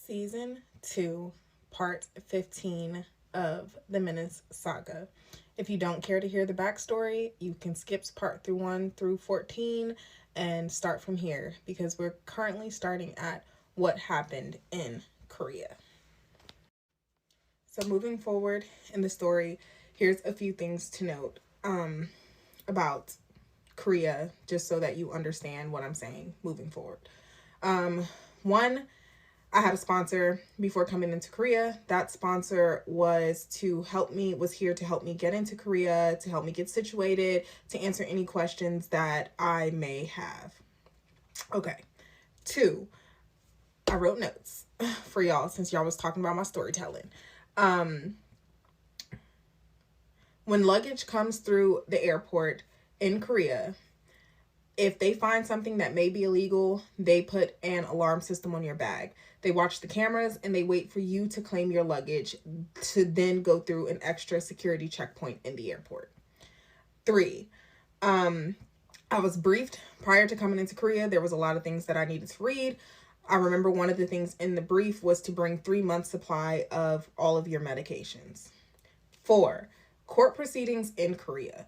Season 2, Part 15 of the Menace Saga. If you don't care to hear the backstory, you can skip part 1 through 14 and start from here because we're currently starting at what happened in Korea. So moving forward in the story, here's a few things to note about Korea, just so that you understand what I'm saying moving forward. One, I had a sponsor before coming into Korea. That sponsor was here to help me get into Korea, to help me get situated, to answer any questions that I may have. Okay. 2, I wrote notes for y'all since y'all was talking about my storytelling. When luggage comes through the airport in Korea, if they find something that may be illegal, they put an alarm system on your bag. They watch the cameras and they wait for you to claim your luggage to then go through an extra security checkpoint in the airport. 3, I was briefed prior to coming into Korea. There was a lot of things that I needed to read. I remember one of the things in the brief was to bring 3 months supply of all of your medications. 4, court proceedings in Korea.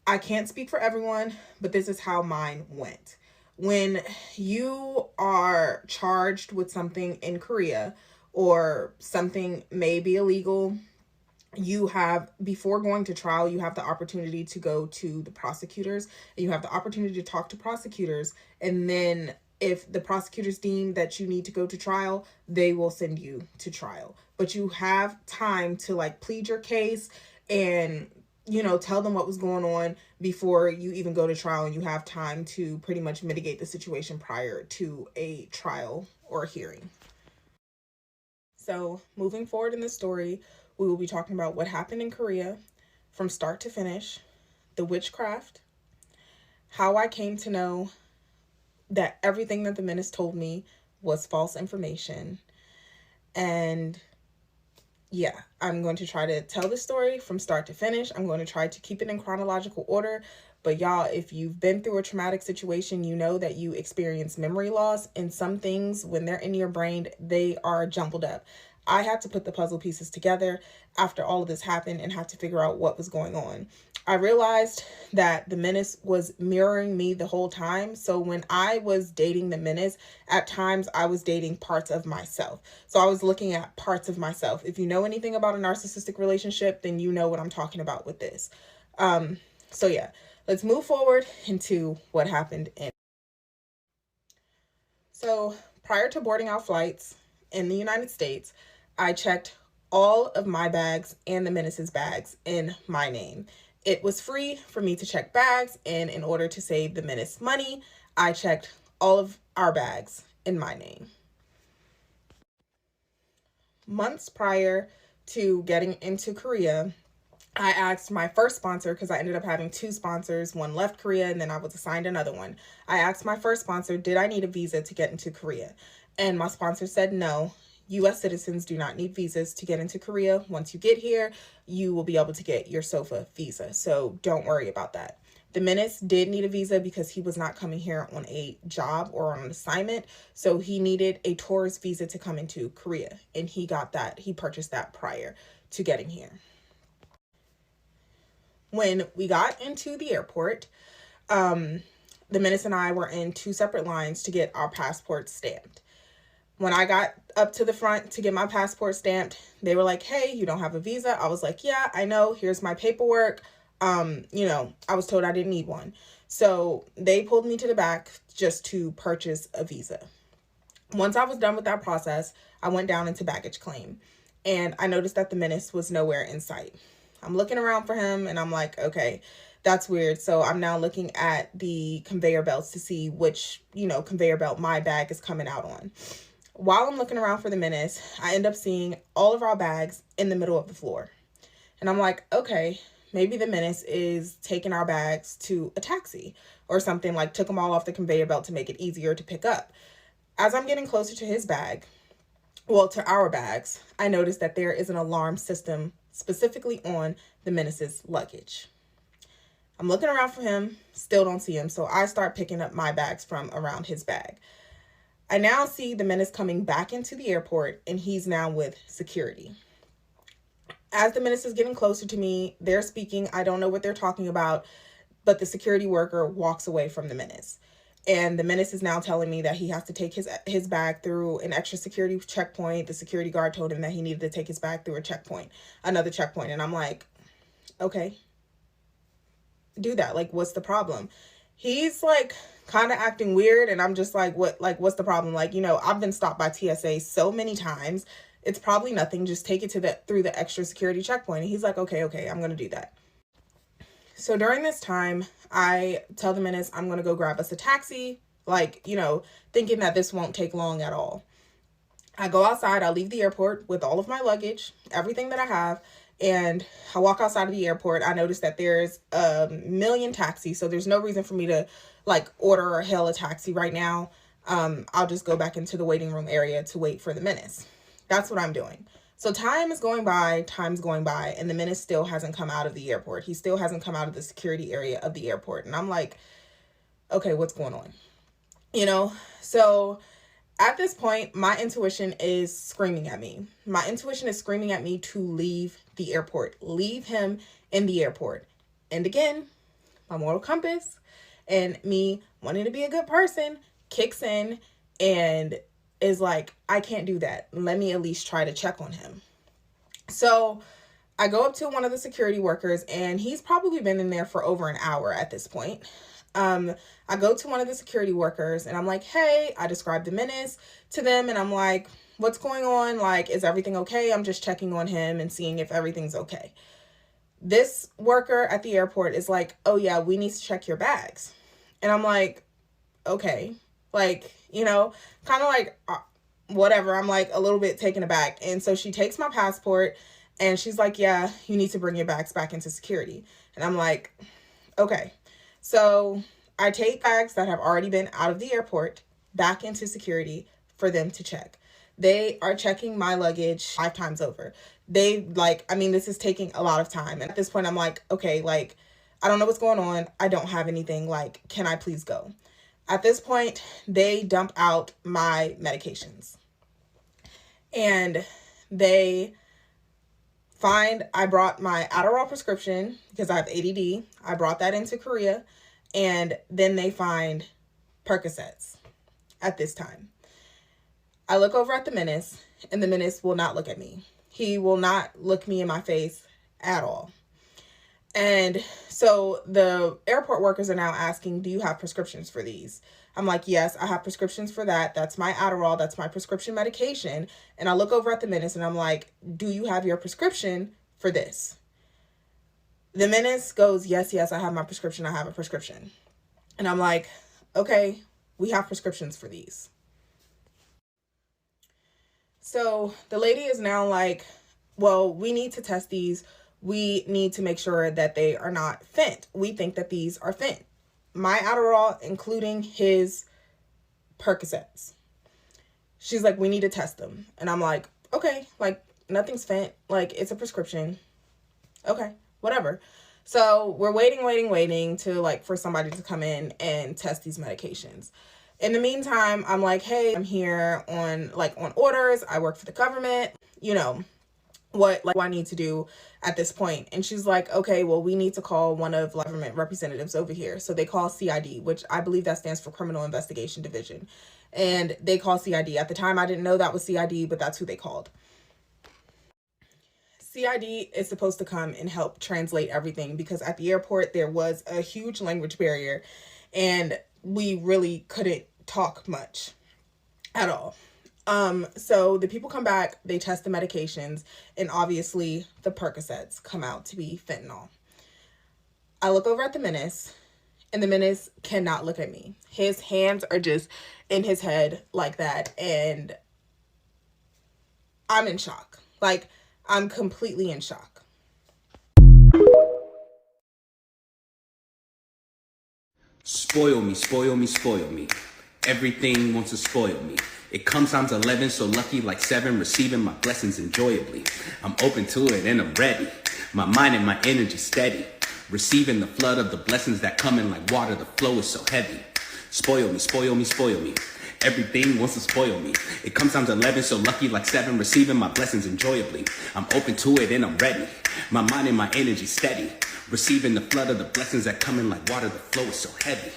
I can't speak for everyone, but this is how mine went. When you are charged with something in Korea or something may be illegal, before going to trial, you have the opportunity to go to the prosecutors, and you have the opportunity to talk to prosecutors. And then if the prosecutors deem that you need to go to trial, they will send you to trial. But you have time to plead your case and tell them what was going on before you even go to trial, and you have time to pretty much mitigate the situation prior to a trial or a hearing. So moving forward in the story, we will be talking about what happened in Korea from start to finish, the witchcraft, how I came to know that everything that the Menace told me was false information, and yeah, I'm going to try to tell the story from start to finish. I'm going to try to keep it in chronological order. But y'all, if you've been through a traumatic situation, you know that you experience memory loss. And some things, when they're in your brain, they are jumbled up. I had to put the puzzle pieces together after all of this happened and had to figure out what was going on. I realized that the Menace was mirroring me the whole time. So when I was dating the Menace, at times I was dating parts of myself. So I was looking at parts of myself. If you know anything about a narcissistic relationship, then you know what I'm talking about with this. So yeah, let's move forward into what happened So prior to boarding our flights in the United States, I checked all of my bags and the Menace's bags in my name. It was free for me to check bags, and in order to save the Menace money, I checked all of our bags in my name. Months prior to getting into Korea, I asked my first sponsor, because I ended up having 2 sponsors. One left Korea and then I was assigned another one. I asked my first sponsor, did I need a visa to get into Korea? And my sponsor said no. U.S. citizens do not need visas to get into Korea. Once you get here, you will be able to get your SOFA visa. So don't worry about that. The Menace did need a visa because he was not coming here on a job or on an assignment. So he needed a tourist visa to come into Korea. And he got that. He purchased that prior to getting here. When we got into the airport, the Menace and I were in 2 separate lines to get our passports stamped. When I got up to the front to get my passport stamped, they were like, hey, you don't have a visa. I was like, yeah, I know. Here's my paperwork. I was told I didn't need one. So they pulled me to the back just to purchase a visa. Once I was done with that process, I went down into baggage claim, and I noticed that the Menace was nowhere in sight. I'm looking around for him and I'm like, okay, that's weird. So I'm now looking at the conveyor belts to see which, conveyor belt my bag is coming out on. While I'm looking around for the Menace, I end up seeing all of our bags in the middle of the floor. And I'm like, okay, maybe the Menace is taking our bags to a taxi or something, took them all off the conveyor belt to make it easier to pick up. As I'm getting closer to his bag, to our bags, I noticed that there is an alarm system specifically on the Menace's luggage. I'm looking around for him, still don't see him, so I start picking up my bags from around his bag. I now see the menace coming back into the airport, and he's now with security. As the menace is getting closer to me, they're speaking. I don't know what they're talking about, but the security worker walks away from the menace. And the menace is now telling me that he has to take his bag through an extra security checkpoint. The security guard told him that he needed to take his bag through another checkpoint. And I'm like, okay, do that. Like, what's the problem? He's like kind of acting weird. And I'm just like, what's the problem? Like, I've been stopped by TSA so many times. It's probably nothing. Just take it through the extra security checkpoint. And he's like, okay, I'm going to do that. So during this time, I tell the menace I'm going to go grab us a taxi, thinking that this won't take long at all. I go outside. I leave the airport with all of my luggage, everything that I have, and I walk outside of the airport. I notice that there's a million taxis, so there's no reason for me to order or hail a taxi right now. I'll just go back into the waiting room area to wait for the menace. That's what I'm doing. So time's going by, and the menace still hasn't come out of the airport. He still hasn't come out of the security area of the airport. And I'm like, okay, what's going on? So at this point, my intuition is screaming at me. My intuition is screaming at me to leave the airport, leave him in the airport. And again, my moral compass and me wanting to be a good person kicks in and is like, I can't do that. Let me at least try to check on him. So I go up to one of the security workers, and he's probably been in there for over an hour at this point. I go to one of the security workers, and I'm like, hey, I described the menace to them, and I'm like, what's going on? Like, is everything okay? I'm just checking on him and seeing if everything's okay. This worker at the airport is like, oh yeah, we need to check your bags. And I'm like, okay. Kind of whatever. I'm like a little bit taken aback. And so she takes my passport and she's like, yeah, you need to bring your bags back into security. And I'm like, okay. So I take bags that have already been out of the airport back into security for them to check. They are checking my luggage 5 times over. This is taking a lot of time. And at this point, I'm like, okay, I don't know what's going on. I don't have anything. Can I please go? At this point, they dump out my medications. And they find I brought my Adderall prescription because I have ADD. I brought that into Korea. And then they find Percocets at this time. I look over at the menace, and the menace will not look at me. He will not look me in my face at all. And so the airport workers are now asking, do you have prescriptions for these? I'm like, yes, I have prescriptions for that. That's my Adderall. That's my prescription medication. And I look over at the menace and I'm like, do you have your prescription for this? The menace goes, yes, I have my prescription. I have a prescription. And I'm like, okay, we have prescriptions for these. So the lady is now like, well, we need to test these. We need to make sure that they are not fent. We think that these are fent. My Adderall, including his Percocets. She's like, we need to test them. And I'm like, okay, nothing's fent. It's a prescription. Okay, whatever. So we're waiting to for somebody to come in and test these medications. In the meantime, I'm like, hey, I'm here on orders. I work for the government. What do I need to do at this point? And she's like, okay, well, we need to call one of government representatives over here. So they call CID, which I believe that stands for Criminal Investigation Division. And they call CID. At the time, I didn't know that was CID, but that's who they called. CID is supposed to come and help translate everything because at the airport, there was a huge language barrier and we really couldn't talk much at all. So the people come back, they test the medications, and obviously the Percocets come out to be fentanyl. I look over at the menace, and the menace cannot look at me. His hands are just in his head like that, and I'm in shock. I'm completely in shock. Spoil me, spoil me, spoil me. Everything wants to spoil me. It comes times 11, so lucky like 7, receiving my blessings enjoyably. I'm open to it and I'm ready. My mind and my energy steady. Receiving the flood of the blessings that come in like water, the flow is so heavy. Spoil me, spoil me, spoil me. Everything wants to spoil me. It comes times 11, so lucky like 7, receiving my blessings enjoyably. I'm open to it and I'm ready. My mind and my energy steady. Receiving the flood of the blessings that come in like water, the flow is so heavy.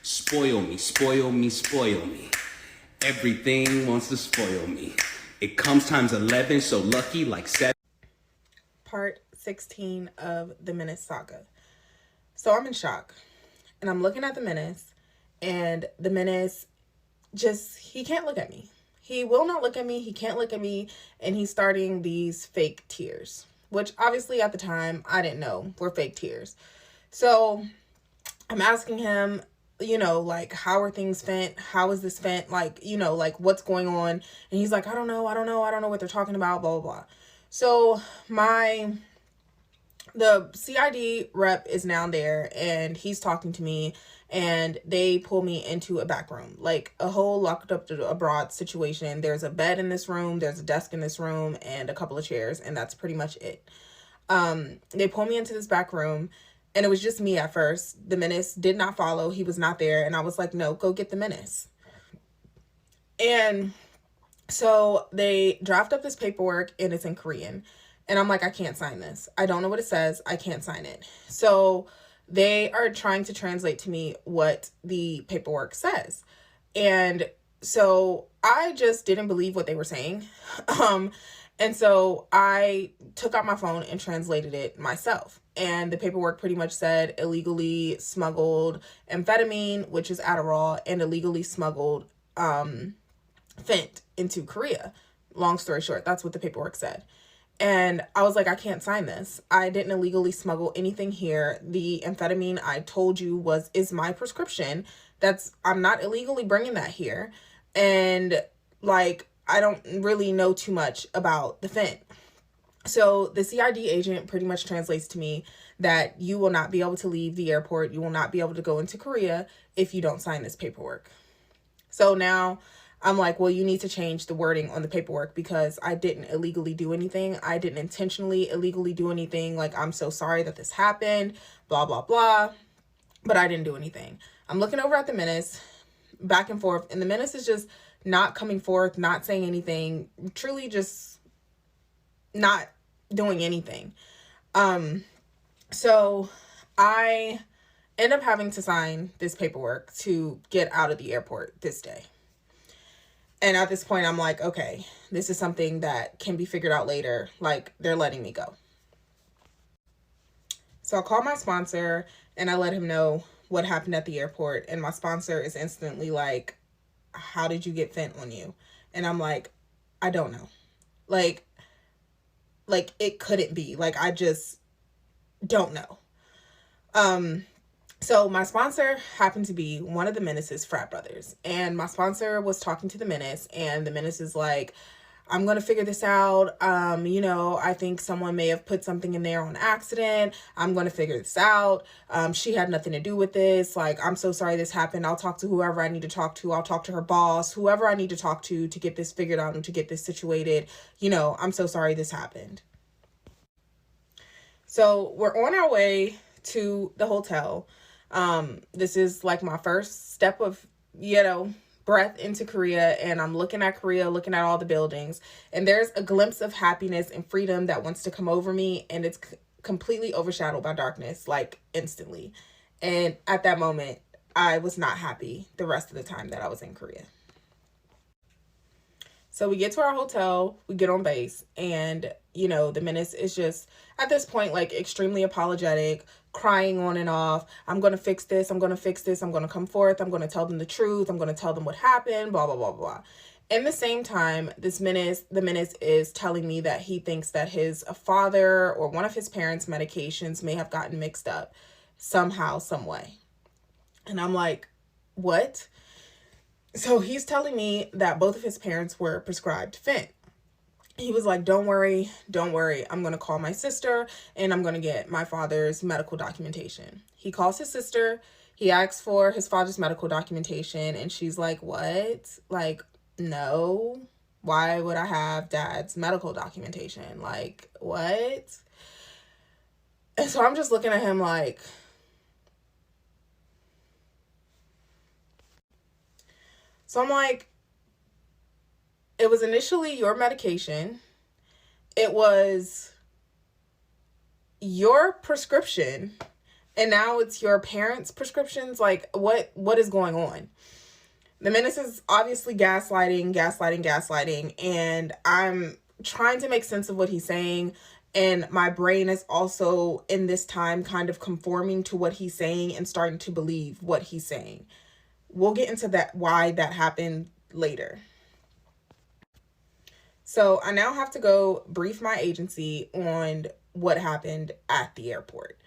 Spoil me, spoil me, spoil me. Everything wants to spoil me. It comes times 11, so lucky like 7. Part 16 of the Menace saga. So I'm in shock. And I'm looking at the Menace. And the Menace he can't look at me. He will not look at me. He can't look at me. And he's starting these fake tears. Which obviously at the time, I didn't know were fake tears. So I'm asking him, like, how are things Fent? How is this Fent? Like, like, what's going on? And he's like, I don't know what they're talking about, blah, blah, blah. So the CID rep is now there and he's talking to me and they pull me into a back room, like a whole locked up to abroad situation. There's a bed in this room, there's a desk in this room and a couple of chairs, and that's pretty much it. They pull me into this back room and it was just me at first. The Menace did not follow. He was not there. And I was like, no, go get the Menace. And so they draft up this paperwork and it's in Korean. And I'm like, I can't sign this. I don't know what it says. I can't sign it. So they are trying to translate to me what the paperwork says. And so I just didn't believe what they were saying. And so I took out my phone and translated it myself. And the paperwork pretty much said illegally smuggled amphetamine, which is Adderall, and illegally smuggled Fent into Korea. Long story short, that's what the paperwork said. And I was like, I can't sign this. I didn't illegally smuggle anything here. The amphetamine I told you is my prescription. I'm not illegally bringing that here. And like, I don't really know too much about the Fent. So the CID agent pretty much translates to me that you will not be able to leave the airport. You will not be able to go into Korea if you don't sign this paperwork. So now I'm like, well, you need to change the wording on the paperwork because I didn't illegally do anything. I didn't intentionally illegally do anything. Like, I'm so sorry that this happened, blah, blah, blah. But I didn't do anything. I'm looking over at the Menace, back and forth. And the Menace is just not coming forth, not saying anything, truly just not doing anything. So I end up having to sign this paperwork to get out of the airport this day. And at this point, I'm like, okay, this is something that can be figured out later. Like, they're letting me go. So I call my sponsor and I let him know what happened at the airport. And my sponsor is instantly like, how did you get Fent on you? And I'm like, I don't know. Like it couldn't be. Like, I just don't know. So my sponsor happened to be one of the Menace's frat brothers. And my sponsor was talking to the Menace, and the Menace is like, I'm going to figure this out. I think someone may have put something in there on accident. I'm going to figure this out. She had nothing to do with this. Like, I'm so sorry this happened. I'll talk to whoever I need to talk to. I'll talk to her boss, whoever I need to talk to get this figured out and to get this situated. I'm so sorry this happened. So we're on our way to the hotel. This is like my first step of, breath into Korea, and I'm looking at Korea, looking at all the buildings, and there's a glimpse of happiness and freedom that wants to come over me, and it's completely overshadowed by darkness, like instantly. And at that moment, I was not happy the rest of the time that I was in Korea. So we get to our hotel, we get on base, and, the Menace is just, at this point, like, extremely apologetic, crying on and off. I'm going to fix this. I'm going to fix this. I'm going to come forth. I'm going to tell them the truth. I'm going to tell them what happened, blah, blah, blah, blah. In the same time, the Menace is telling me that he thinks that his father or one of his parents' medications may have gotten mixed up somehow, some way. And I'm like, what? So he's telling me that both of his parents were prescribed Fent. He was like, don't worry. I'm going to call my sister and I'm going to get my father's medical documentation. He calls his sister. He asks for his father's medical documentation. And she's like, what? Like, no. Why would I have dad's medical documentation? Like, what? And so I'm just looking at him like, So I'm like, it was initially your medication. It was your prescription. And now it's your parents' prescriptions. Like, what is going on? The menace is obviously gaslighting. And I'm trying to make sense of what he's saying. And my brain is also in this time kind of conforming to what he's saying and starting to believe what he's saying. We'll get into that, why that happened later. So I now have to go brief my agency on what happened at the airport.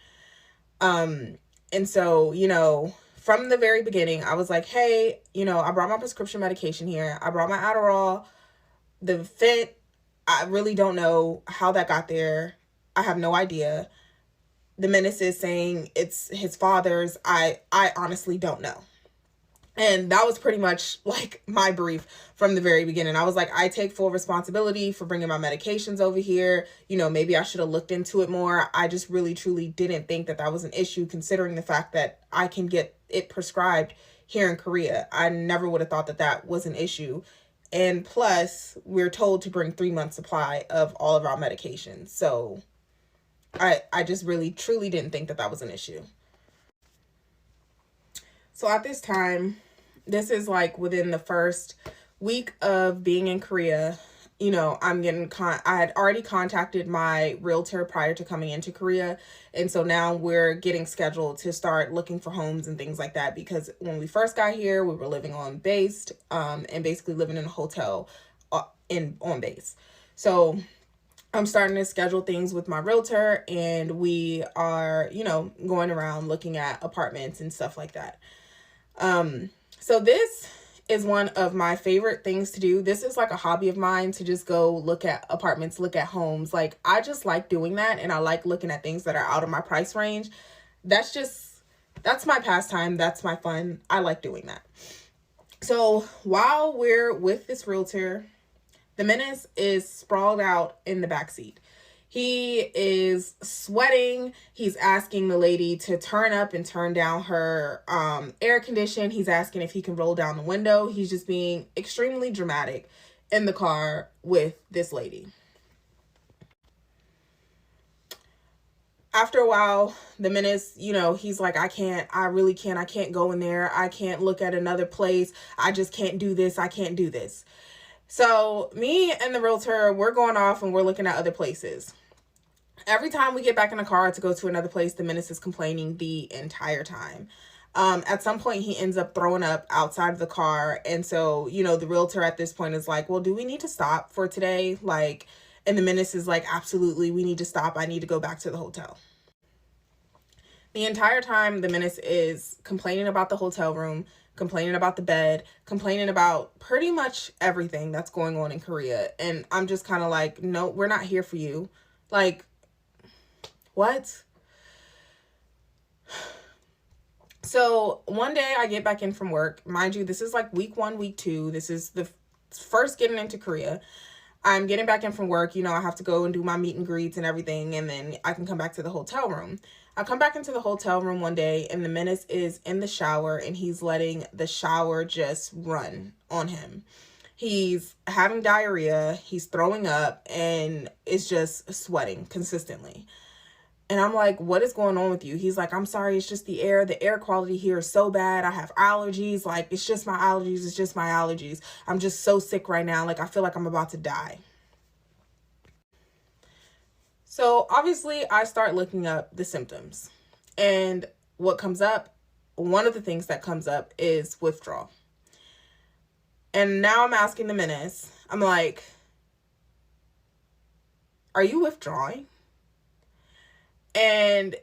And so, from the very beginning, I was like, hey, I brought my prescription medication here. I brought my Adderall, the Fit. I really don't know how that got there. I have no idea. The menace is saying it's his father's. I honestly don't know. And that was pretty much like my brief from the very beginning. I was like, I take full responsibility for bringing my medications over here. Maybe I should have looked into it more. I just really, truly didn't think that that was an issue, considering the fact that I can get it prescribed here in Korea. I never would have thought that that was an issue. And plus, we're told to bring 3 months supply of all of our medications. So I just really, truly didn't think that that was an issue. So at this time, this is like within the first week of being in Korea, I had already contacted my realtor prior to coming into Korea. And so now we're getting scheduled to start looking for homes and things like that, because when we first got here, we were living on base, and basically living in a hotel on base. So I'm starting to schedule things with my realtor, and we are, going around looking at apartments and stuff like that. So this is one of my favorite things to do. This is like a hobby of mine, to just go look at apartments, look at homes. Like, I just like doing that. And I like looking at things that are out of my price range. That's my pastime. That's my fun. I like doing that. So while we're with this realtor, the menace is sprawled out in the backseat. He is sweating. He's asking the lady to turn up and turn down her air condition. He's asking if he can roll down the window. He's just being extremely dramatic in the car with this lady. After a while, the menace, he's like, I can't go in there. I can't look at another place. I just can't do this. I can't do this. So me and the realtor, we're going off and we're looking at other places. Every time we get back in the car to go to another place, the menace is complaining the entire time. At some point, he ends up throwing up outside of the car. And so, the realtor at this point is like, well, do we need to stop for today? Like, and the menace is like, absolutely, we need to stop. I need to go back to the hotel. The entire time, the menace is complaining about the hotel room, complaining about the bed, complaining about pretty much everything that's going on in Korea. And I'm just kind of like, no, we're not here for you. Like, what? So one day I get back in from work. Mind you, this is like week 1, week 2. This is the first getting into Korea. I'm getting back in from work. I have to go and do my meet and greets and everything. And then I can come back to the hotel room. I come back into the hotel room one day, and the menace is in the shower, and he's letting the shower just run on him. He's having diarrhea. He's throwing up, and is just sweating consistently. And I'm like, what is going on with you? He's like, I'm sorry, it's just the air. The air quality here is so bad. I have allergies. Like, it's just my allergies. It's just my allergies. I'm just so sick right now. Like, I feel like I'm about to die. So obviously I start looking up the symptoms. And what comes up, one of the things that comes up is withdrawal. And now I'm asking the menace, I'm like, are you withdrawing? And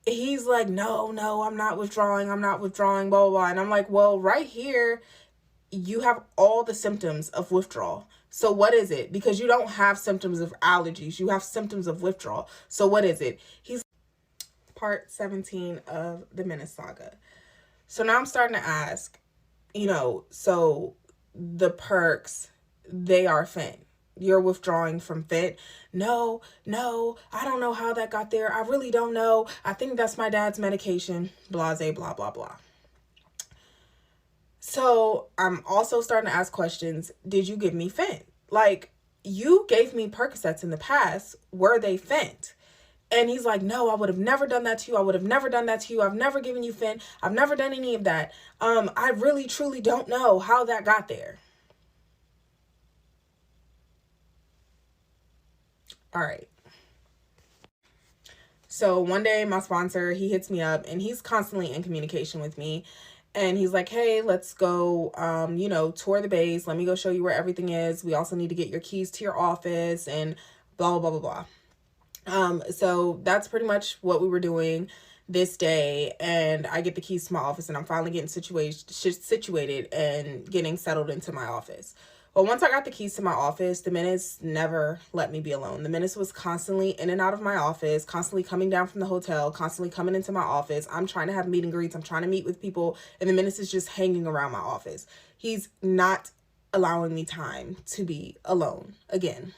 he's like, no, I'm not withdrawing, blah, blah, blah. And I'm like, well, right here, you have all the symptoms of withdrawal. So what is it? Because you don't have symptoms of allergies. You have symptoms of withdrawal. So what is it? He's part 17 of the menace saga. So now I'm starting to ask, so the perks, they are Fent. You're withdrawing from Fent. No, I don't know how that got there. I really don't know. I think that's my dad's medication. Blase, blah, blah, blah. So I'm also starting to ask questions. Did you give me fent? Like, you gave me Percocets in the past. Were they fent? And he's like, no, I would have never done that to you. I would have never done that to you. I've never given you fent. I've never done any of that. I really, truly don't know how that got there. All right. So one day my sponsor, he hits me up and he's constantly in communication with me. And he's like, hey, let's go, tour the base. Let me go show you where everything is. We also need to get your keys to your office and blah, blah, blah, blah, blah. So that's pretty much what we were doing this day. And I get the keys to my office and I'm finally getting situated and getting settled into my office. Well, once I got the keys to my office, the menace never let me be alone. The menace was constantly in and out of my office, constantly coming down from the hotel, constantly coming into my office. I'm trying to have meet and greets. I'm trying to meet with people. And the menace is just hanging around my office. He's not allowing me time to be alone again.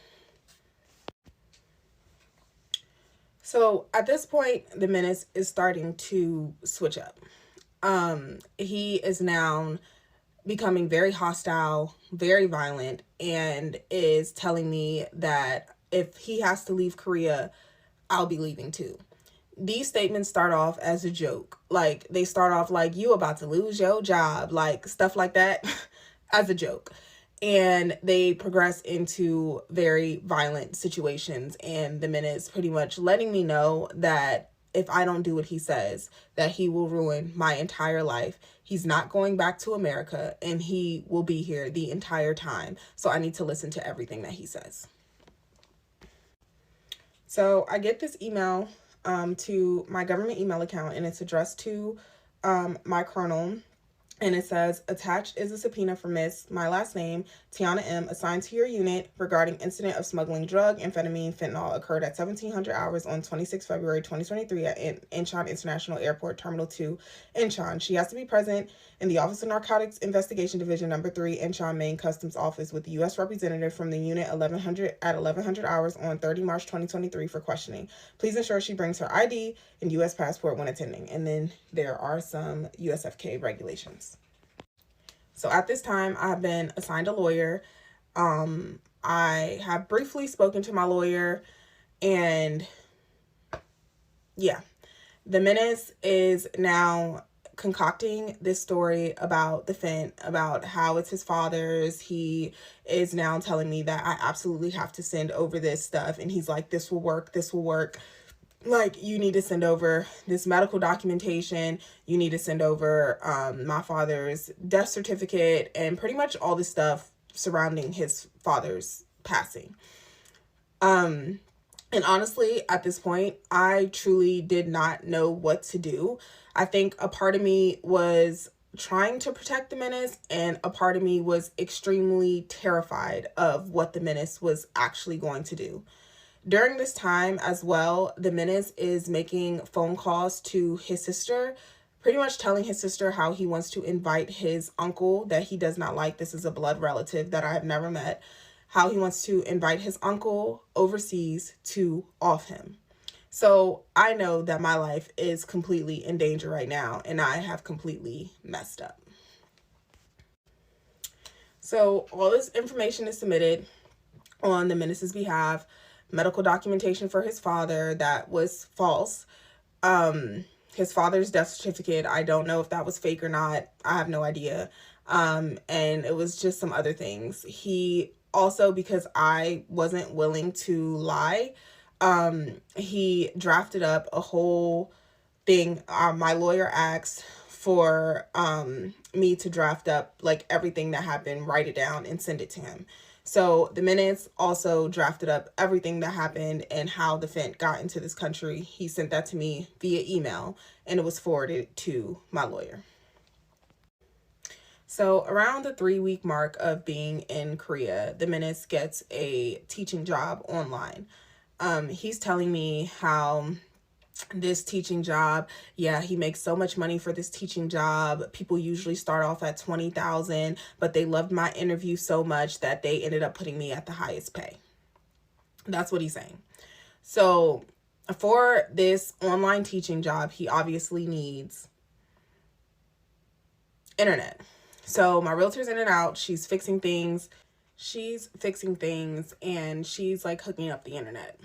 So at this point, the menace is starting to switch up. He is now becoming very hostile, very violent, and is telling me that if he has to leave Korea, I'll be leaving too. These statements start off as a joke. Like, they start off like, you about to lose your job, like stuff like that as a joke. And they progress into very violent situations. And the menace pretty much letting me know that if I don't do what he says, that he will ruin my entire life. He's not going back to America and he will be here the entire time. So I need to listen to everything that he says. So I get this email to my government email account, and it's addressed to my colonel. And it says, attached is a subpoena for Miss, my last name, Tiana M., assigned to your unit regarding incident of smuggling drug, amphetamine, fentanyl occurred at 1700 hours on 26 February 2023 at Incheon International Airport, Terminal 2, Incheon. She has to be present in the Office of Narcotics Investigation Division Number 3, Incheon Main Customs Office with the U.S. representative from the unit 1100 hours on 30 March 2023 for questioning. Please ensure she brings her ID and U.S. passport when attending. And then there are some USFK regulations. So at this time, I have been assigned a lawyer. I have briefly spoken to my lawyer, and yeah, the menace is now concocting this story about the fent, about how it's his father's. He is now telling me that I absolutely have to send over this stuff. And he's like, this will work. This will work. Like, you need to send over this medical documentation. You need to send over my father's death certificate and pretty much all the stuff surrounding his father's passing. And honestly, at this point, I truly did not know what to do. I think a part of me was trying to protect the menace, and a part of me was extremely terrified of what the menace was actually going to do. During this time as well, the menace is making phone calls to his sister, pretty much telling his sister how he wants to invite his uncle that he does not like. This is a blood relative that I have never met. How he wants to invite his uncle overseas to off him. So I know that my life is completely in danger right now, and I have completely messed up. So all this information is submitted on the menace's behalf. Medical documentation for his father that was false. His father's death certificate, I don't know if that was fake or not. I have no idea. And it was just some other things. He also, because I wasn't willing to lie, he drafted up a whole thing. My lawyer asked for me to draft up like everything that happened, write it down and send it to him. So the menace also drafted up everything that happened and how the fent got into this country. He sent that to me via email, and it was forwarded to my lawyer. So around the 3-week mark of being in Korea, the menace gets a teaching job online. He's telling me how this teaching job, yeah, he makes so much money for this teaching job. People usually start off at 20,000, but they loved my interview so much that they ended up putting me at the highest pay. That's what he's saying. So for this online teaching job, he obviously needs internet. So my realtor's in and out. She's fixing things, and she's like hooking up the internet.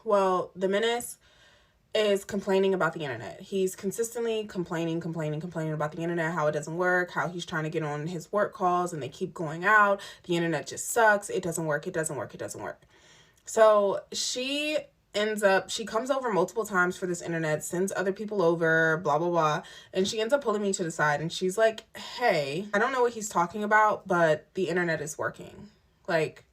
Well, the menace is complaining about the internet. He's consistently complaining about the internet, how it doesn't work, how he's trying to get on his work calls and they keep going out. The internet just sucks. It doesn't work. So she comes over multiple times for this internet, sends other people over, blah, blah, blah. And she ends up pulling me to the side and she's like, hey, I don't know what he's talking about, but the internet is working. Like,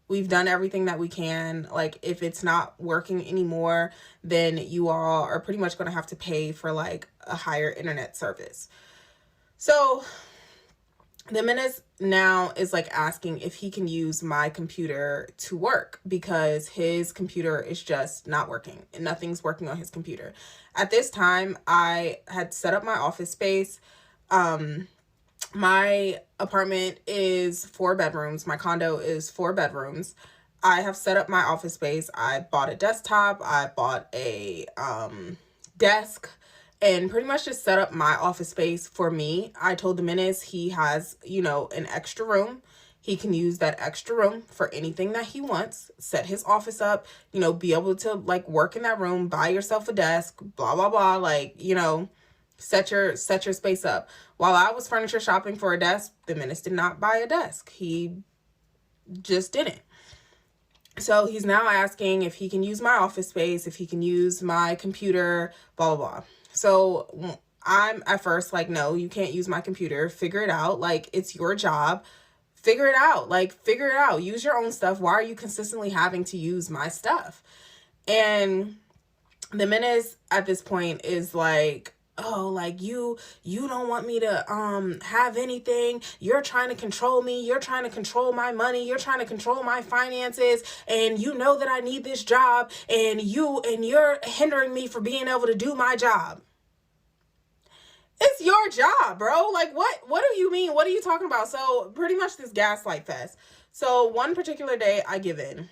we've done everything that we can. Like, if it's not working anymore, then you all are pretty much going to have to pay for like a higher internet service. So the menace now is like asking if he can use my computer to work because his computer is just not working and nothing's working on his computer. At this time, I had set up my office space. My apartment is 4 bedrooms. My condo is 4 bedrooms. I have set up my office space. I bought a desktop. I bought a desk and pretty much just set up my office space for me. I told the menace he has, an extra room. He can use that extra room for anything that he wants. Set his office up, be able to like work in that room, buy yourself a desk, blah, blah, blah. Like, set your space up. While I was furniture shopping for a desk, the menace did not buy a desk. He just didn't. So he's now asking if he can use my office space, if he can use my computer, blah, blah, blah. So I'm at first like, no, you can't use my computer. Figure it out. Like, it's your job. Figure it out. Use your own stuff. Why are you consistently having to use my stuff? And the menace at this point is like, oh, like you don't want me to have anything. You're trying to control me. You're trying to control my money. You're trying to control my finances. And you know that I need this job. And you're hindering me from being able to do my job. It's your job, bro. Like, what do you mean? What are you talking about? So pretty much this gaslight fest. So one particular day I give in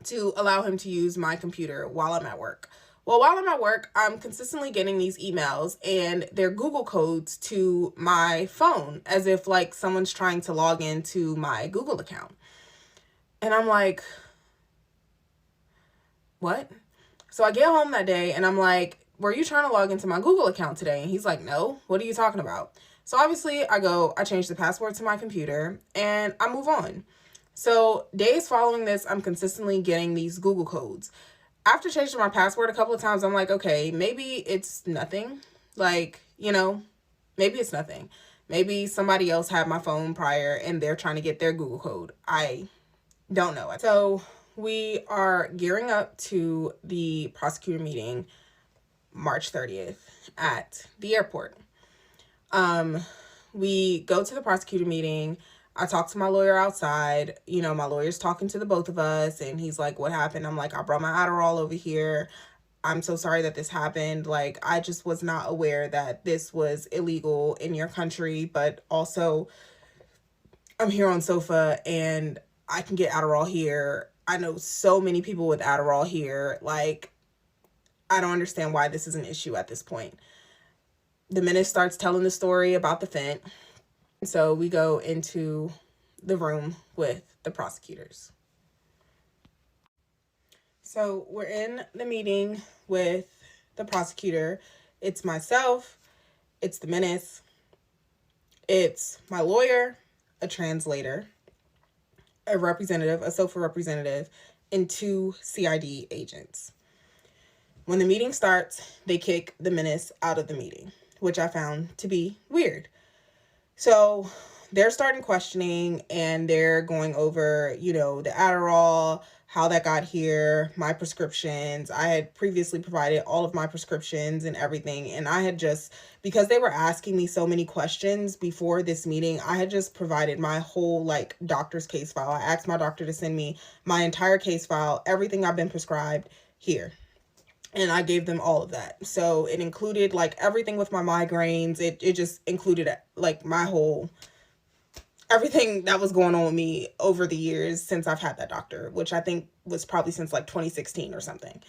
to allow him to use my computer while I'm at work. Well, while I'm at work, I'm consistently getting these emails and they're Google codes to my phone as if like someone's trying to log into my Google account. And I'm like, what? So I get home that day and I'm like, were you trying to log into my Google account today? And he's like, no, what are you talking about? So obviously I change the password to my computer and I move on. So days following this, I'm consistently getting these Google codes. After changing my password a couple of times, I'm like, okay, maybe it's nothing. Like, maybe it's nothing. Maybe somebody else had my phone prior and they're trying to get their Google code. I don't know. So we are gearing up to the prosecutor meeting March 30th at the airport. We go to the prosecutor meeting. I talked to my lawyer outside. My lawyer's talking to the both of us and he's like, what happened? I'm like, I brought my Adderall over here. I'm so sorry that this happened. Like, I just was not aware that this was illegal in your country, but also I'm here on SOFA and I can get Adderall here. I know so many people with Adderall here. Like, I don't understand why this is an issue at this point. The menace starts telling the story about the fent. So we go into the room with the prosecutors. So we're in the meeting with the prosecutor. It's myself, it's the menace, it's my lawyer, a translator, a representative, a SOFA representative, and 2 CID agents. When the meeting starts, they kick the menace out of the meeting, which I found to be weird. So they're starting questioning and they're going over, the Adderall, how that got here, my prescriptions. I had previously provided all of my prescriptions and everything. And I had just, because they were asking me so many questions before this meeting, I had just provided my whole doctor's case file. I asked my doctor to send me my entire case file, everything I've been prescribed here. And I gave them all of that. So it included everything with my migraines. It just included my whole, everything that was going on with me over the years since I've had that doctor, which I think was probably since 2016 or something.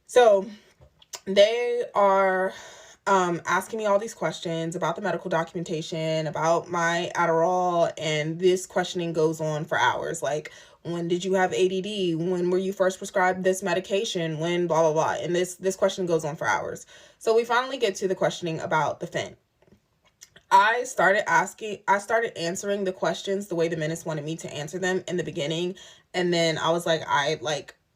So they are asking me all these questions about the medical documentation, about my Adderall, and this questioning goes on for hours. Like, when did you have ADD? When were you first prescribed this medication? When blah, blah, blah. And this question goes on for hours. So we finally get to the questioning about the fent. I started answering the questions the way the menace wanted me to answer them in the beginning. And then I was like,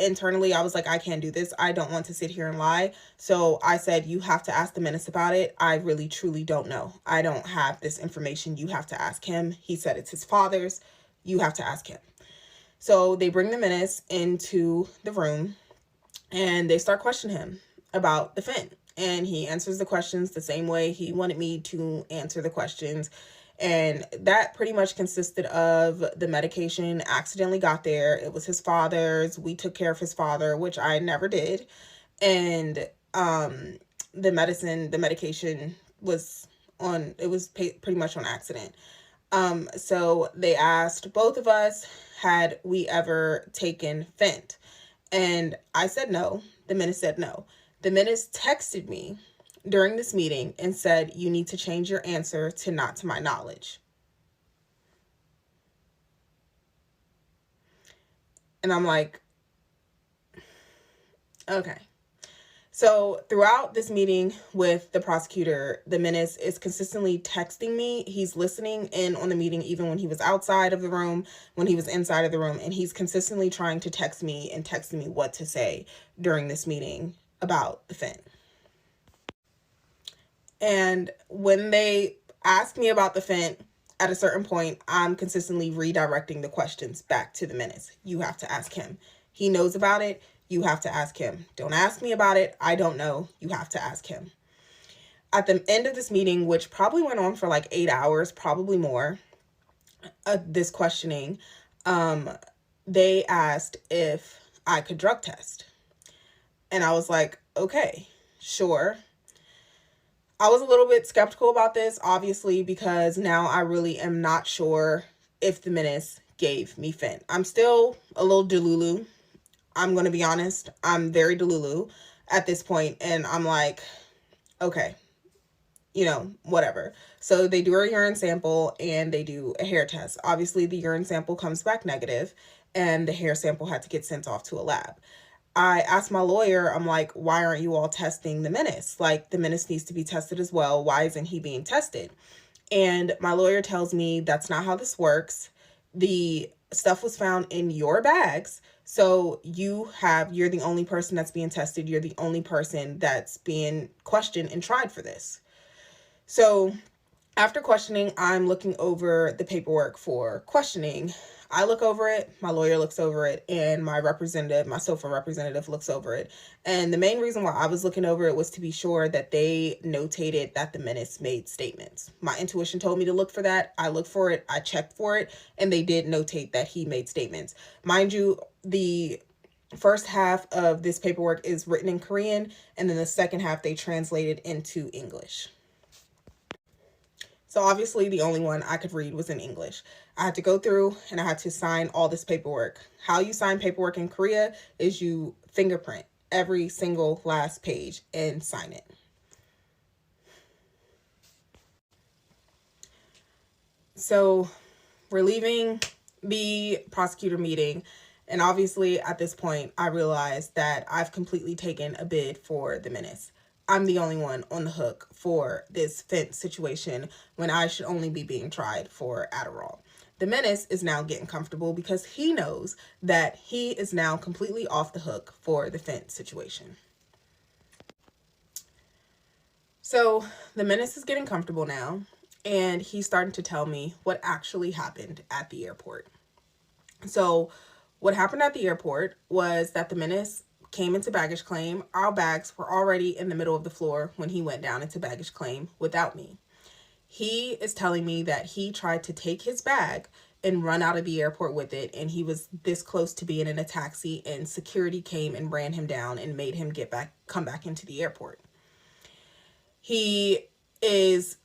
internally, I was like, I can't do this. I don't want to sit here and lie. So I said, you have to ask the menace about it. I really, truly don't know. I don't have this information. You have to ask him. He said it's his father's. You have to ask him. So they bring the menace into the room and they start questioning him about the fent. And he answers the questions the same way he wanted me to answer the questions. And that pretty much consisted of the medication accidentally got there. It was his father's. We took care of his father, which I never did. And the medication was pretty much on accident. So they asked both of us, had we ever taken fent? And I said no. The menace said no. The menace texted me during this meeting and said, you need to change your answer to not to my knowledge. And I'm like, okay. So throughout this meeting with the prosecutor, the menace is consistently texting me. He's listening in on the meeting, even when he was outside of the room, when he was inside of the room, and he's consistently trying to text me and texting me what to say during this meeting about the fent. And when they ask me about the fent, at a certain point, I'm consistently redirecting the questions back to the menace. You have to ask him. He knows about it. You have to ask him. Don't ask me about it. I don't know. You have to ask him. At the end of this meeting, which probably went on for like 8 hours, probably more, this questioning, they asked if I could drug test. And I was like, okay, sure. I was a little bit skeptical about this, obviously, because now I really am not sure if the menace gave me fent. I'm still a little delulu. I'm going to be honest. I'm very delulu at this point, and I'm like, okay, whatever. So they do a urine sample and they do a hair test. Obviously, the urine sample comes back negative, and the hair sample had to get sent off to a lab. I asked my lawyer, I'm like, why aren't you all testing the menace? Like, the menace needs to be tested as well. Why isn't he being tested? And my lawyer tells me that's not how this works. The stuff was found in your bags. So you're the only person that's being tested. You're the only person that's being questioned and tried for this. So after questioning, I'm looking over the paperwork for questioning. I look over it, my lawyer looks over it, and my SOFA representative looks over it. And the main reason why I was looking over it was to be sure that they notated that the menace made statements. My intuition told me to look for that. I looked for it, I checked for it, and they did notate that he made statements. Mind you, the first half of this paperwork is written in Korean, and then the second half they translated into English. So obviously the only one I could read was in English. I had to go through and I had to sign all this paperwork. How you sign paperwork in Korea is you fingerprint every single last page and sign it. So we're leaving the prosecutor meeting. And obviously at this point, I realized that I've completely taken a bid for the menace. I'm the only one on the hook for this fent situation when I should only be being tried for Adderall. The menace is now getting comfortable because he knows that he is now completely off the hook for the fent situation. So the menace is getting comfortable now, and he's starting to tell me what actually happened at the airport. So what happened at the airport was that the menace came into baggage claim. Our bags were already in the middle of the floor when he went down into baggage claim without me. He is telling me that he tried to take his bag and run out of the airport with it, and he was this close to being in a taxi, and security came and ran him down and made him come back into the airport. He is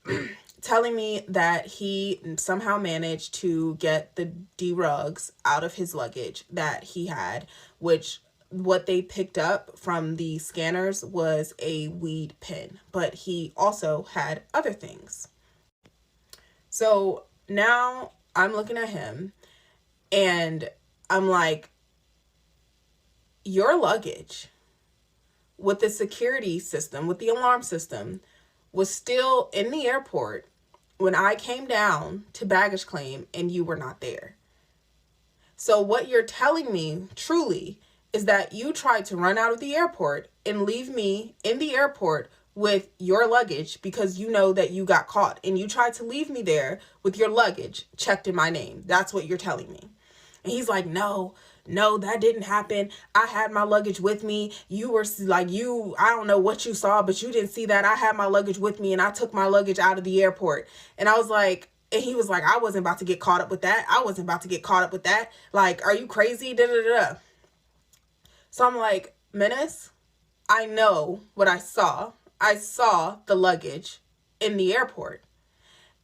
telling me that he somehow managed to get the drugs out of his luggage that he had, which what they picked up from the scanners was a weed pen, but he also had other things. So now I'm looking at him and I'm like, your luggage with the security system, with the alarm system, was still in the airport when I came down to baggage claim and you were not there. So what you're telling me truly is that you tried to run out of the airport and leave me in the airport with your luggage because you know that you got caught, and you tried to leave me there with your luggage checked in my name. That's what you're telling me. And he's like, no, that didn't happen. I had my luggage with me. You were like, I don't know what you saw, but you didn't see that. I had my luggage with me and I took my luggage out of the airport. And I was like, and he was like, I wasn't about to get caught up with that. I wasn't about to get caught up with that. Like, are you crazy? Da da da. So I'm like, Menace, I know what I saw. I saw the luggage in the airport.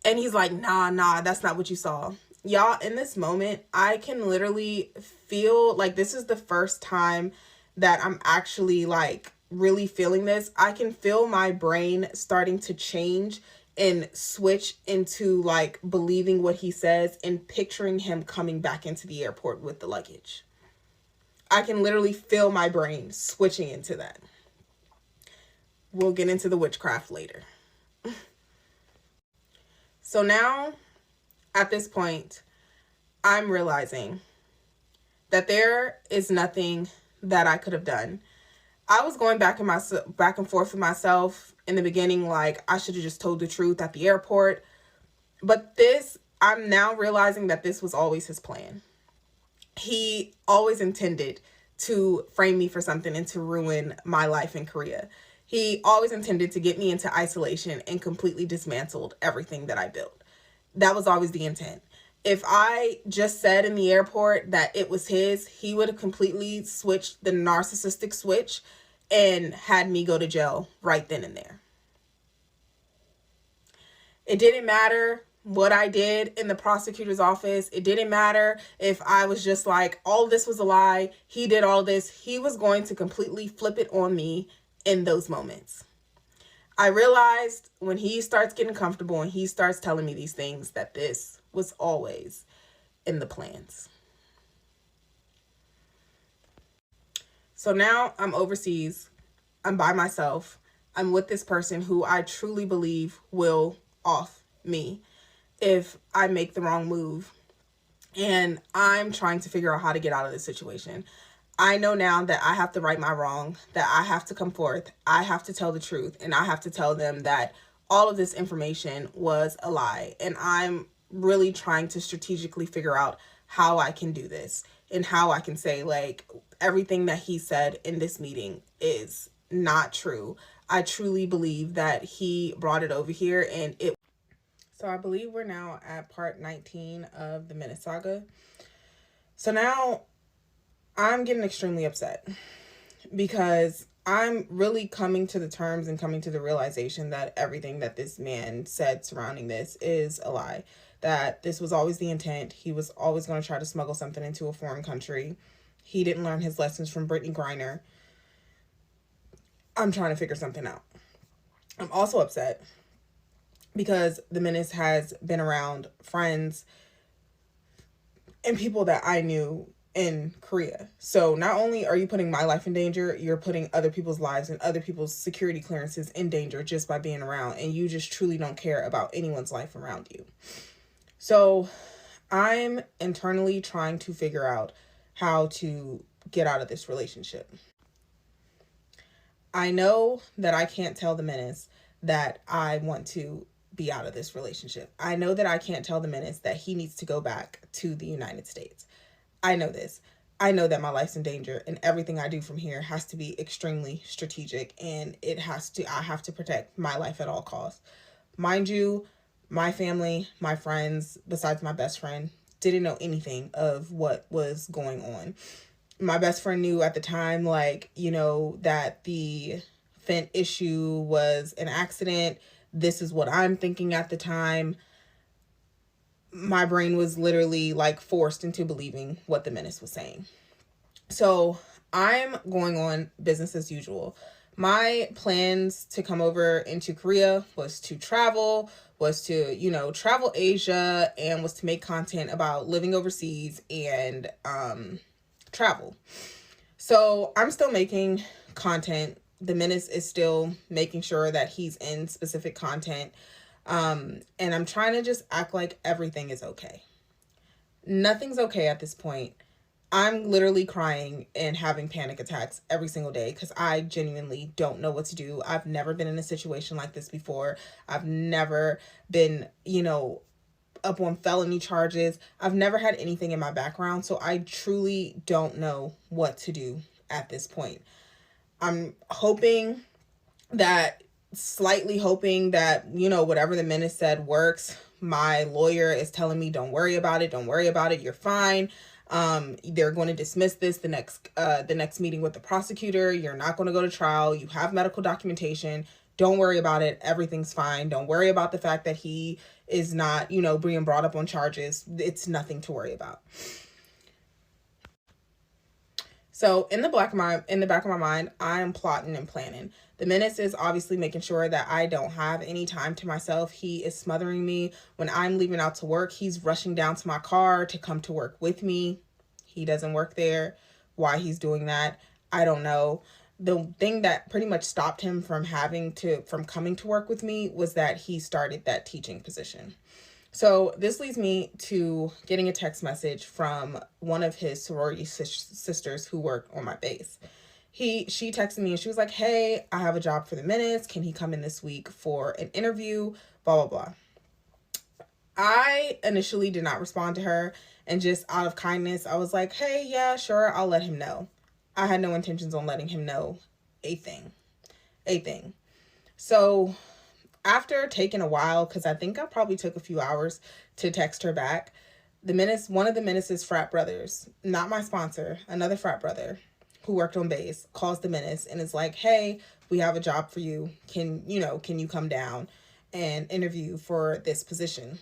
And he's like, nah, that's not what you saw. Y'all, in this moment, I can literally feel like this is the first time that I'm actually like really feeling this. I can feel my brain starting to change and switch into like believing what he says and picturing him coming back into the airport with the luggage. I can literally feel my brain switching into that. We'll get into the witchcraft later. So now, at this point, I'm realizing that there is nothing that I could have done. I was going back and forth with myself in the beginning, like I should have just told the truth at the airport. But I'm now realizing that this was always his plan. He always intended to frame me for something and to ruin my life in Korea. He always intended to get me into isolation and completely dismantled everything that I built. That was always the intent. If I just said in the airport that it was his, he would have completely switched the narcissistic switch and had me go to jail right then and there. It didn't matter what I did in the prosecutor's office. It didn't matter if I was just like, all this was a lie. He did all this. He was going to completely flip it on me in those moments. I realized when he starts getting comfortable and he starts telling me these things that this was always in the plans. So now I'm overseas. I'm by myself. I'm with this person who I truly believe will off me if I make the wrong move. And I'm trying to figure out how to get out of this situation. I know now that I have to right my wrong, that I have to come forth, I have to tell the truth, and I have to tell them that all of this information was a lie. And I'm really trying to strategically figure out how I can do this and how I can say, like, everything that he said in this meeting is not true. I truly believe that he brought it over here and it. So I believe we're now at part 19 of the Menace saga. So now I'm getting extremely upset because I'm really coming to the terms and coming to the realization that everything that this man said surrounding this is a lie. That this was always the intent. He was always going to try to smuggle something into a foreign country. He didn't learn his lessons from Brittany Griner. I'm trying to figure something out. I'm also upset because the Menace has been around friends and people that I knew in Korea. So not only are you putting my life in danger, you're putting other people's lives and other people's security clearances in danger just by being around, and you just truly don't care about anyone's life around you. So I'm internally trying to figure out how to get out of this relationship. I know that I can't tell the Menace that I want to be out of this relationship. I know that I can't tell the Menace that he needs to go back to the United States. I know this. I know that my life's in danger and everything I do from here has to be extremely strategic, and I have to protect my life at all costs. Mind you, my family, my friends, besides my best friend, didn't know anything of what was going on. My best friend knew at the time, like, you know, that the Fent issue was an accident. This is what I'm thinking at the time. My brain was literally like forced into believing what the Menace was saying. So I'm going on business as usual. My plans to come over into Korea was to travel, was to, travel Asia, and was to make content about living overseas and travel. So I'm still making content. The Menace is still making sure that he's in specific content. And I'm trying to just act like everything is okay. Nothing's okay at this point. I'm literally crying and having panic attacks every single day because I genuinely don't know what to do. I've never been in a situation like this before. I've never been, up on felony charges. I've never had anything in my background, so I truly don't know what to do at this point. I'm slightly hoping that, whatever the Menace said works. My lawyer is telling me, don't worry about it. Don't worry about it. You're fine. They're going to dismiss this the next meeting with the prosecutor. You're not going to go to trial. You have medical documentation. Don't worry about it. Everything's fine. Don't worry about the fact that he is not, being brought up on charges. It's nothing to worry about. So in the back of my mind, I am plotting and planning. The Menace is obviously making sure that I don't have any time to myself. He is smothering me. When I'm leaving out to work, he's rushing down to my car to come to work with me. He doesn't work there. Why he's doing that, I don't know. The thing that pretty much stopped him from coming to work with me was that he started that teaching position. So this leads me to getting a text message from one of his sorority sisters who work on my base. She texted me and she was like, hey, I have a job for the Menace. Can he come in this week for an interview? Blah, blah, blah. I initially did not respond to her, and just out of kindness, I was like, hey, yeah, sure, I'll let him know. I had no intentions on letting him know a thing. So after taking a while, because I think I probably took a few hours to text her back, one of the Menace's frat brothers, not my sponsor, another frat brother who worked on base, calls the Menace and is like, hey, we have a job for you. Can you come down and interview for this position?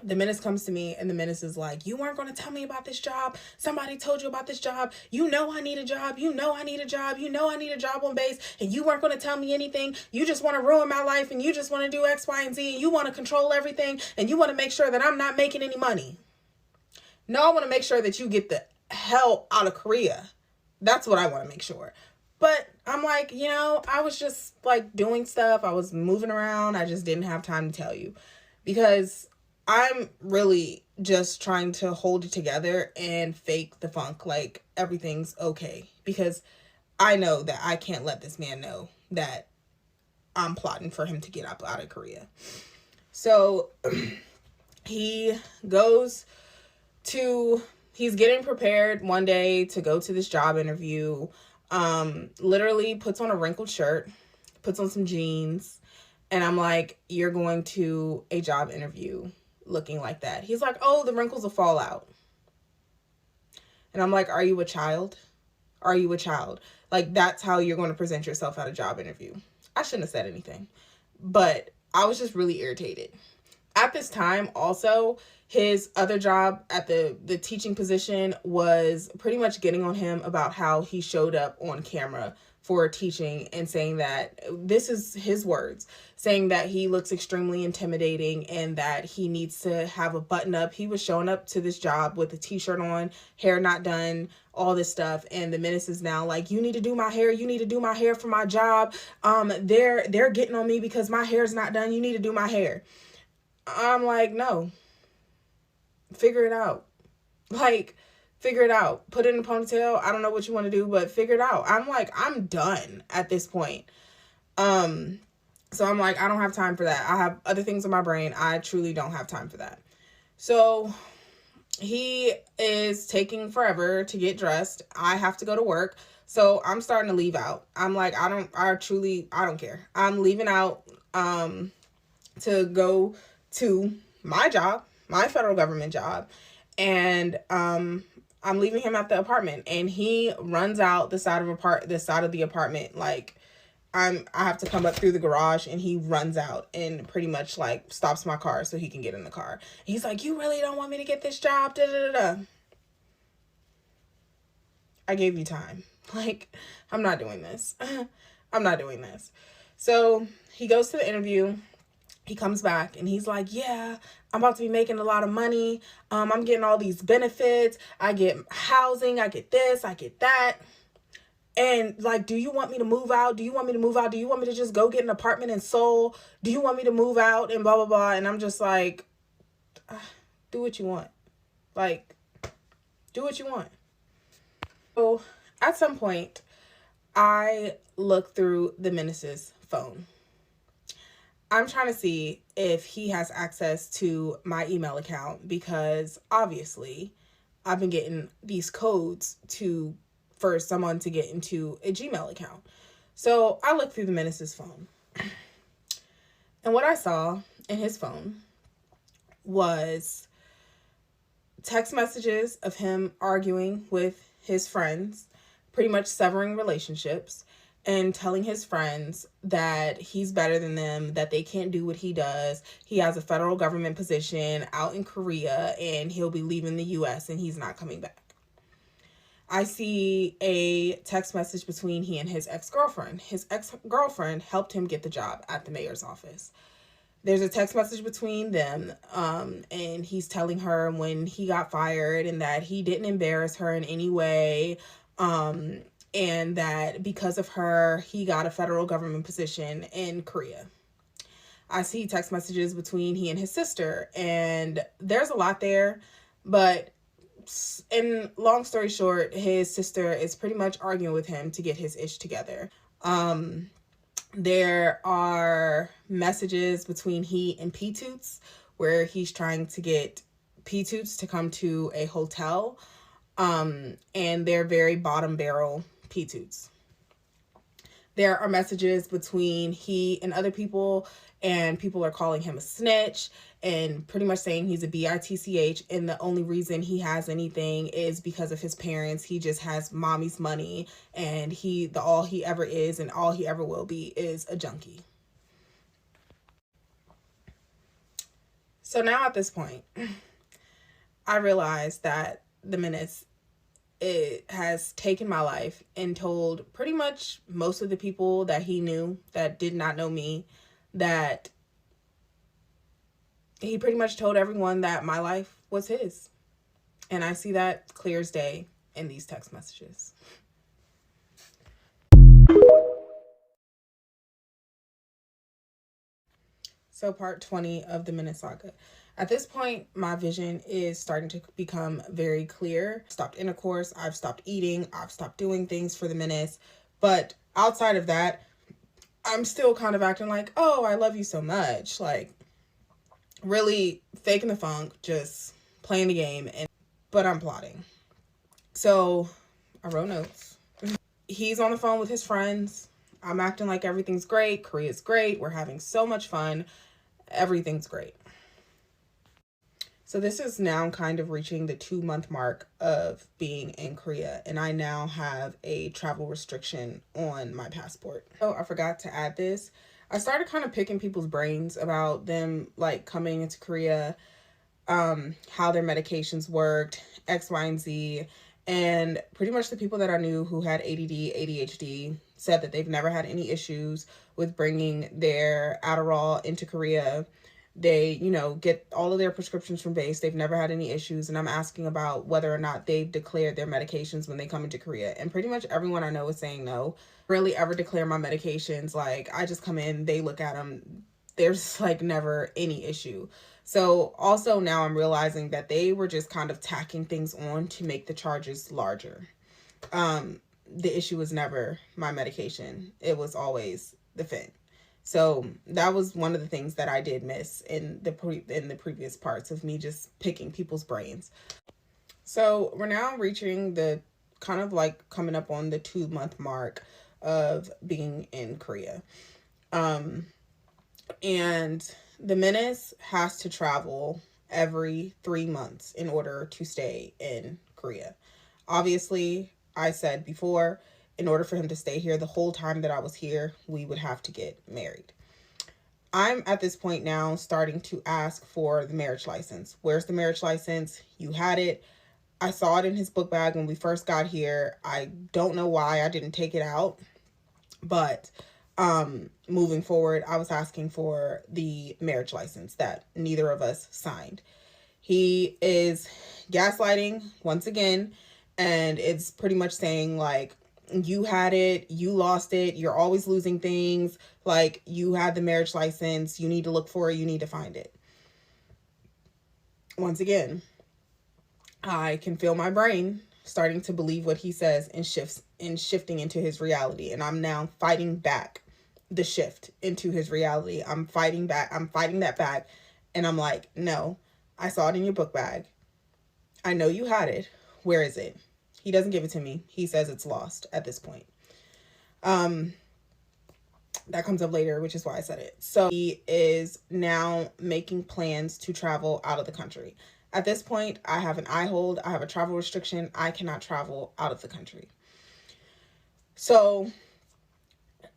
The Menace comes to me and the Menace is like, you weren't going to tell me about this job. Somebody told you about this job. I need a job. I need a job. I need a job on base, and you weren't going to tell me anything. You just want to ruin my life, and you just want to do X, Y, and Z, and you want to control everything, and you want to make sure that I'm not making any money. No, I want to make sure that you get the hell out of Korea. That's what I want to make sure. But I'm like, I was just like doing stuff. I was moving around. I just didn't have time to tell you, because I'm really just trying to hold it together and fake the funk like everything's okay, because I know that I can't let this man know that I'm plotting for him to get up out of Korea. So he's getting prepared one day to go to this job interview. Literally puts on a wrinkled shirt, puts on some jeans, and I'm like, you're going to a job interview looking like that? He's like, oh, the wrinkles will fall out. And I'm like, are you a child? Like, that's how you're going to present yourself at a job interview? I shouldn't have said anything, but I was just really irritated. At this time, also, his other job at the teaching position was pretty much getting on him about how he showed up on camera for teaching and saying that, this is his words, saying that he looks extremely intimidating and that he needs to have a button up. He was showing up to this job with a t-shirt on, hair not done, all this stuff. And the Menace is now like, you need to do my hair. You need to do my hair for my job. They're getting on me because my hair's not done. You need to do my hair. I'm like, no, figure it out. Figure it out. Put it in a ponytail. I don't know what you want to do, but figure it out. I'm like, I'm done at this point. So I'm like, I don't have time for that. I have other things in my brain. I truly don't have time for that. So he is taking forever to get dressed. I have to go to work. So I'm starting to leave out. I'm like, I don't care. I'm leaving out, to go to my job, my federal government job. And, I'm leaving him at the apartment, and he runs out the side of the apartment. Like, I have to come up through the garage, and he runs out and pretty much like stops my car so he can get in the car. He's like, you really don't want me to get this job? Da, da, da, da. I gave you time. Like, I'm not doing this. I'm not doing this. So he goes to the interview. He comes back and he's like, yeah, I'm about to be making a lot of money. I'm getting all these benefits. I get housing. I get this. I get that. And like, do you want me to move out? Do you want me to move out? Do you want me to just go get an apartment in Seoul? Do you want me to move out? And blah, blah, blah. And I'm just like, do what you want. Like, do what you want. So at some point, I look through the Menace's phone. I'm trying to see if he has access to my email account, because obviously I've been getting these codes for someone to get into a Gmail account. So I looked through the Menace's phone. And what I saw in his phone was text messages of him arguing with his friends, pretty much severing relationships, and telling his friends that he's better than them, that they can't do what he does. He has a federal government position out in Korea, and he'll be leaving the US and he's not coming back. I see a text message between he and his ex-girlfriend. His ex-girlfriend helped him get the job at the mayor's office. There's a text message between them, and he's telling her when he got fired and that he didn't embarrass her in any way, and that because of her, he got a federal government position in Korea. I see text messages between he and his sister, and there's a lot there, but in long story short, his sister is pretty much arguing with him to get his ish together. There are messages between he and P-Toots where he's trying to get P-Toots to come to a hotel, and they're very bottom barrel P-Toots. There are messages between he and other people, and people are calling him a snitch and pretty much saying he's a bitch, and the only reason he has anything is because of his parents. He just has mommy's money, and all he ever is and all he ever will be is a junkie. So now at this point, I realize that the Menace, it has taken my life and told pretty much most of the people that he knew that did not know me, that he pretty much told everyone that my life was his. And I see that clear as day in these text messages. So part 20 of the Menace saga. At this point, my vision is starting to become very clear. I've stopped intercourse, I've stopped eating, I've stopped doing things for the Menace. But outside of that, I'm still kind of acting like, oh, I love you so much. Like, really faking the funk, just playing the game, but I'm plotting. So I wrote notes. He's on the phone with his friends. I'm acting like everything's great. Korea's great. We're having so much fun. Everything's great. So this is now kind of reaching the 2-month mark of being in Korea, and I now have a travel restriction on my passport. Oh, I forgot to add this. I started kind of picking people's brains about them like coming into Korea, how their medications worked, X, Y, and Z. And pretty much the people that I knew who had ADD, ADHD said that they've never had any issues with bringing their Adderall into Korea. They, get all of their prescriptions from base. They've never had any issues. And I'm asking about whether or not they've declared their medications when they come into Korea. And pretty much everyone I know is saying no. Really ever declare my medications. Like, I just come in, they look at them. There's like never any issue. So also now I'm realizing that they were just kind of tacking things on to make the charges larger. The issue was never my medication. It was always the fent. So that was one of the things that I did miss in the previous parts of me just picking people's brains. So we're now reaching the kind of like coming up on the 2-month mark of being in Korea. And the Menace has to travel every 3 months in order to stay in Korea. Obviously, I said before, in order for him to stay here the whole time that I was here, we would have to get married. I'm at this point now starting to ask for the marriage license. Where's the marriage license? You had it. I saw it in his book bag when we first got here. I don't know why I didn't take it out, but moving forward, I was asking for the marriage license that neither of us signed. He is gaslighting once again, and it's pretty much saying like, you had it, you lost it, you're always losing things, like you had the marriage license, you need to look for it, you need to find it. Once again, I can feel my brain starting to believe what he says and shifting into his reality. And I'm now fighting back the shift into his reality. I'm fighting that back. And I'm like, no, I saw it in your book bag. I know you had it. Where is it? He doesn't give it to me. He says it's lost at this point. That comes up later, which is why I said it. So he is now making plans to travel out of the country. At this point, I have an eye hold. I have a travel restriction. I cannot travel out of the country. So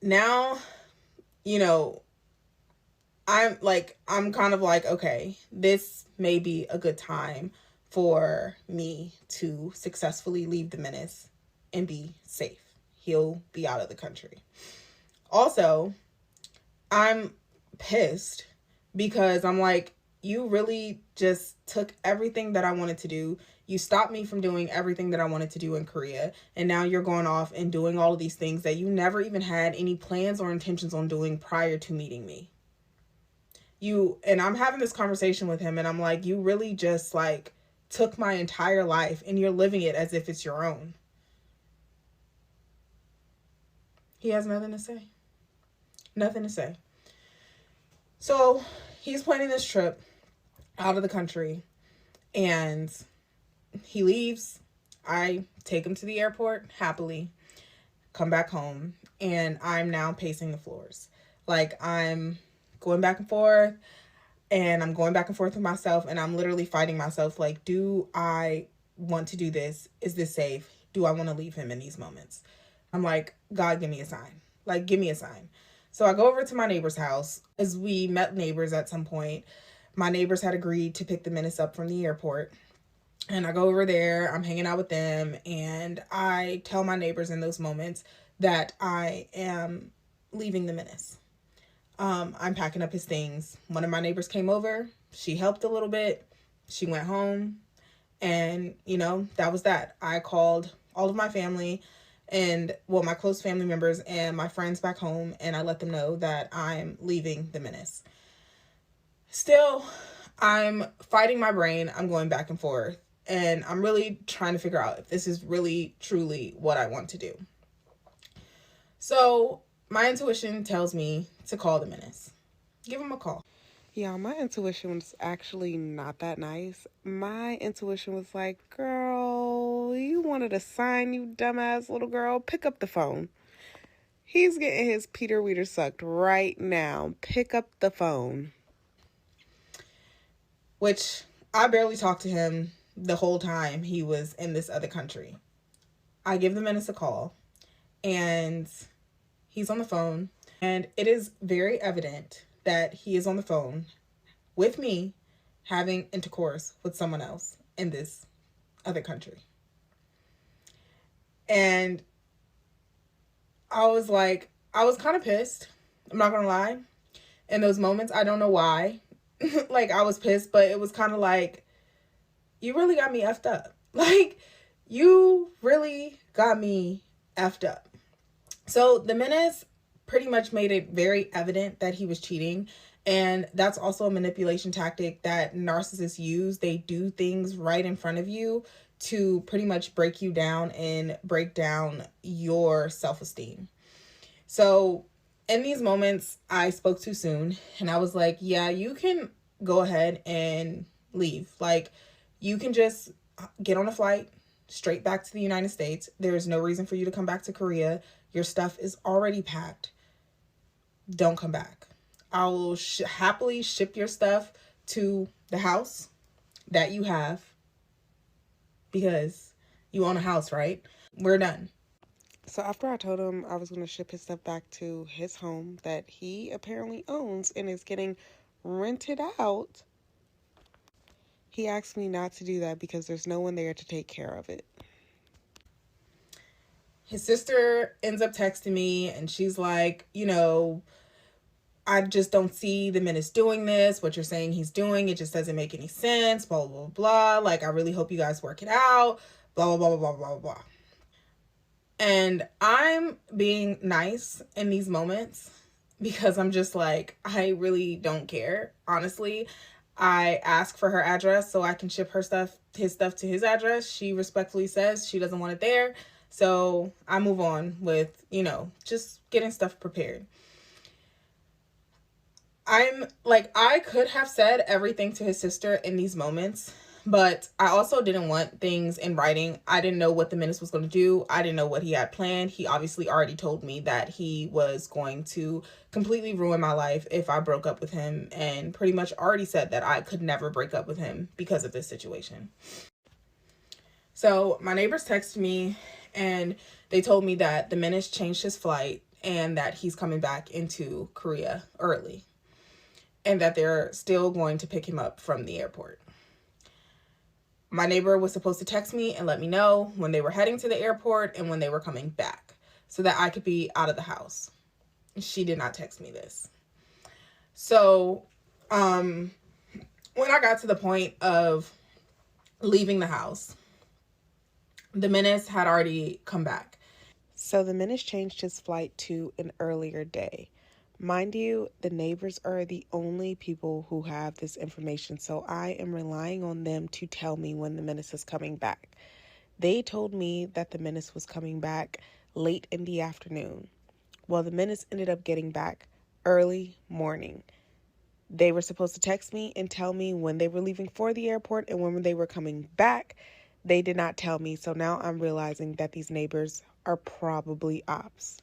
now, I'm kind of like, okay, this may be a good time for me to successfully leave the menace and be safe. He'll be out of the country. Also, I'm pissed because I'm like, you really just took everything that I wanted to do. You stopped me from doing everything that I wanted to do in Korea. And now you're going off and doing all of these things that you never even had any plans or intentions on doing prior to meeting me. And I'm having this conversation with him and I'm like, you really just like took my entire life and you're living it as if it's your own. He has nothing to say. Nothing to say. So he's planning this trip out of the country and he leaves. I take him to the airport happily, come back home, and I'm now pacing the floors. Like, I'm going back and forth, and I'm going back and forth with myself, and I'm literally fighting myself. Like, do I want to do this? Is this safe? Do I want to leave him in these moments? I'm like, God, give me a sign. Like, give me a sign. So I go over to my neighbor's house. As we met neighbors at some point, my neighbors had agreed to pick the menace up from the airport. And I go over there, I'm hanging out with them, and I tell my neighbors in those moments that I am leaving the menace. I'm packing up his things. One of my neighbors came over. She helped a little bit. She went home. And, that was that. I called all of my family and, my close family members and my friends back home, and I let them know that I'm leaving the menace. Still, I'm fighting my brain. I'm going back and forth. And I'm really trying to figure out if this is really, truly what I want to do. So my intuition tells me to call the menace. Give him a call. Yeah, my intuition was actually not that nice. My intuition was like, girl, you wanted a sign, you dumbass little girl. Pick up the phone. He's getting his Peter Weeder sucked right now. Pick up the phone. Which I barely talked to him the whole time he was in this other country. I give the menace a call, and he's on the phone, and it is very evident that he is on the phone with me having intercourse with someone else in this other country. And I was kind of pissed. I'm not gonna lie. In those moments, I don't know why. Like, I was pissed, but it was kind of like, you really got me effed up. Like, you really got me effed up. So the menace pretty much made it very evident that he was cheating. And that's also a manipulation tactic that narcissists use. They do things right in front of you to pretty much break you down and break down your self-esteem. So in these moments, I spoke too soon. And I was like, yeah, you can go ahead and leave. Like, you can just get on a flight straight back to the United States. There is no reason for you to come back to Korea. Your stuff is already packed. Don't come back. I will happily ship your stuff to the house that you have, because you own a house, right? We're done. So after I told him I was going to ship his stuff back to his home that he apparently owns and is getting rented out, He asked me not to do that because there's no one there to take care of it. His sister ends up texting me and she's like, you know, I just don't see the menace doing this. What you're saying he's doing, it just doesn't make any sense. Blah, blah, blah, blah. Like, I really hope you guys work it out. Blah, blah, blah, blah, blah, blah, blah. And I'm being nice in these moments because I'm just like, I really don't care. Honestly, I ask for her address so I can ship his stuff to his address. She respectfully says she doesn't want it there. So I move on with, you know, just getting stuff prepared. I'm like, I could have said everything to his sister in these moments, but I also didn't want things in writing. I didn't know what the menace was going to do. I didn't know what he had planned. He obviously already told me that he was going to completely ruin my life if I broke up with him, and pretty much already said that I could never break up with him because of this situation. So my neighbors texted me and they told me that the menace changed his flight and that he's coming back into Korea early, and that they're still going to pick him up from the airport. My neighbor was supposed to text me and let me know when they were heading to the airport and when they were coming back so that I could be out of the house. She did not text me this. So, when I got to the point of leaving the house, the menace had already come back. So the menace changed his flight to an earlier day. Mind you, the neighbors are the only people who have this information, so I am relying on them to tell me when the menace is coming back. They told me that the menace was coming back late in the afternoon. Well, the menace ended up getting back early morning. They were supposed to text me and tell me when they were leaving for the airport and when they were coming back. They did not tell me, so now I'm realizing that these neighbors are probably ops.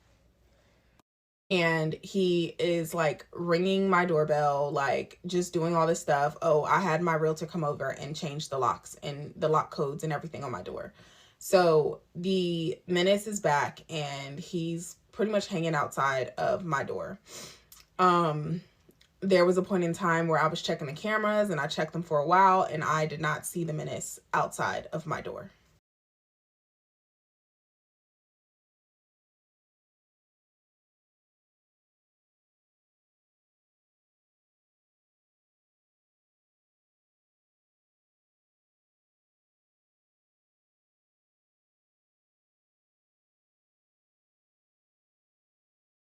And he is like ringing my doorbell, like just doing all this stuff. Oh, I had my realtor come over and change the locks and the lock codes and everything on my door. So the menace is back and he's pretty much hanging outside of my door. There was a point in time where I was checking the cameras and I checked them for a while and I did not see the menace outside of my door.